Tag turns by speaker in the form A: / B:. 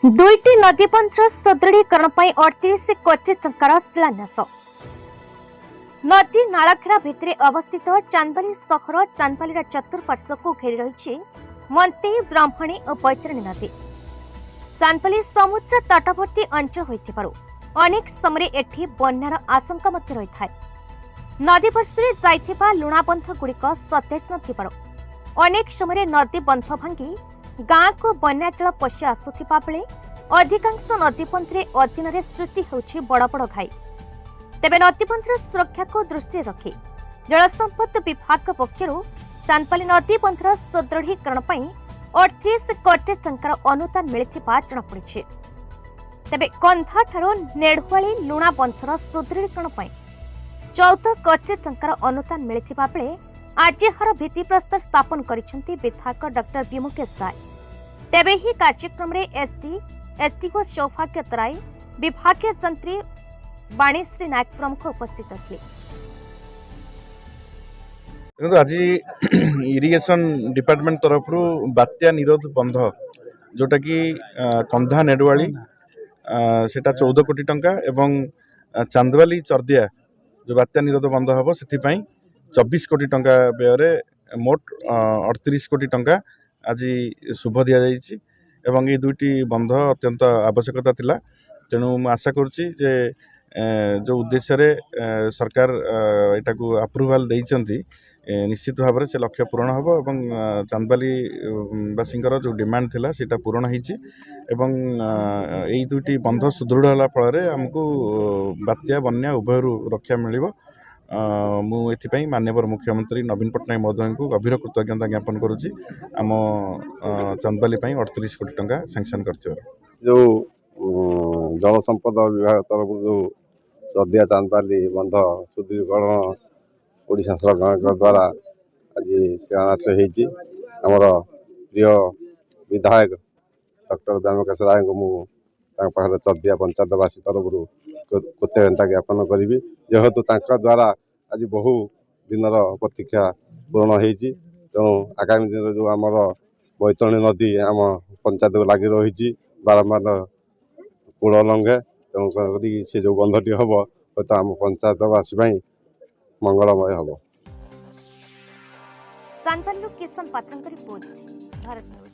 A: दुईटी नदीबंधर सुदृढ़ीकरण 38 कोटी टंकार शिलान्यास। नदी नालखेड़ा भितर अवस्थित चांदबाली सहर चांदबाली चतुर्पार्श्व को घेरी रही मंती ब्राह्मणी और बैतरणी नदी। चांदबाली समुद्र तटवर्ती अंचल होइथिबारु अनेक समय एठी बन्यार आशंका मध्य रही थाए। नदी पार्श्वे जाइथिबा लुणाबंध गुड़िक सतेज नथिबारु अनेक समय नदी बंध भांगी गाँ को बन्या जल पशि आसुथिबा बेले अधिकांश नदीबंधे अधीन सृष्टि होछि बड़ बड़ घाई। तेबे नदीबंधर सुरक्षा को दृष्टि रखी जल संपद विभाग पक्षरु चांदबाली नदीबंधर सुदृढ़ीकरण 38 कोटी टंकार अनुदान मिलिथिबा जणापड़िछि। तेबे कंधा ठारो नेढुआली लुणा बंधर सुदृढ़ीकरण 14 कोटी टंकार अनुदान मिलिथिबा बेले आज हर भित्तिप्रस्तर स्थापन करिसेंती विधायक डॉक्टर विमुकेश राय। तेबे ही कार्यक्रम रे एसडीओ सौभाग्य तराई, विभागीय जंत्री वाणीश्री नायक प्रमुख उपस्थित थे।
B: आज इरिगेशन डिपार्टमेंट तरफ बात्या निरोध बंध जोटा कि कंधा नेडुआली सेटा 14 कोटी टंका एवं चांदबाली चर्दिया जो बात्या निरोध बंध हम से 24 कोटी टंका व्यय मोट 38 कोटी टंका आज शुभ दि जाइए एवं ये दुईटी बंध अत्यंत आवश्यकता थिला। तेणु आशा करुच्ची जे जो उद्देश्य रे सरकार एटा को अप्रूवाल देइचंती निश्चित भाव से लक्ष्य पूरण हम एवं चांदबाली बासींकर जो डिमांड थिला सेटा पूरण होईची एवं एई दुईटी बंध सुदृढ़ होला फल रे हमकु बात्या बन्या उभय रक्षा मिलिबो। मु एथिपाई माननीय मुख्यमंत्री नवीन पट्टनायक महोदय को गभीर कृतज्ञता ज्ञापन करुच्ची आम चांदबाली 38 कोटी टंका सैंक्शन कर
C: जो जल संपद विभाग तरफ जो चर्दिया चांदबाली बंध सुदृढ़ीकरण ओडिशा सरकार द्वारा आज शिलान्यास होईची। आमर प्रिय विधायक डॉक्टर विमुकेश राय को मुझे चर्दिया पंचायतवासी तरफ कृतज्ञता ज्ञापन करी जेहेतु द्वारा आज बहु दिनर प्रतीक्षा पूरण होईची। तेणु आगामी दिन जो आमर बैतरणी नदी आम पंचायत को लगी रही बारंबार कूल लंघे तेणु से जो बंधटी हम हूँ आम पंचायतवासी मंगलमय हम।
A: चांदबाली किशन पात्रଙ୍କ रिपोर्ट भारत।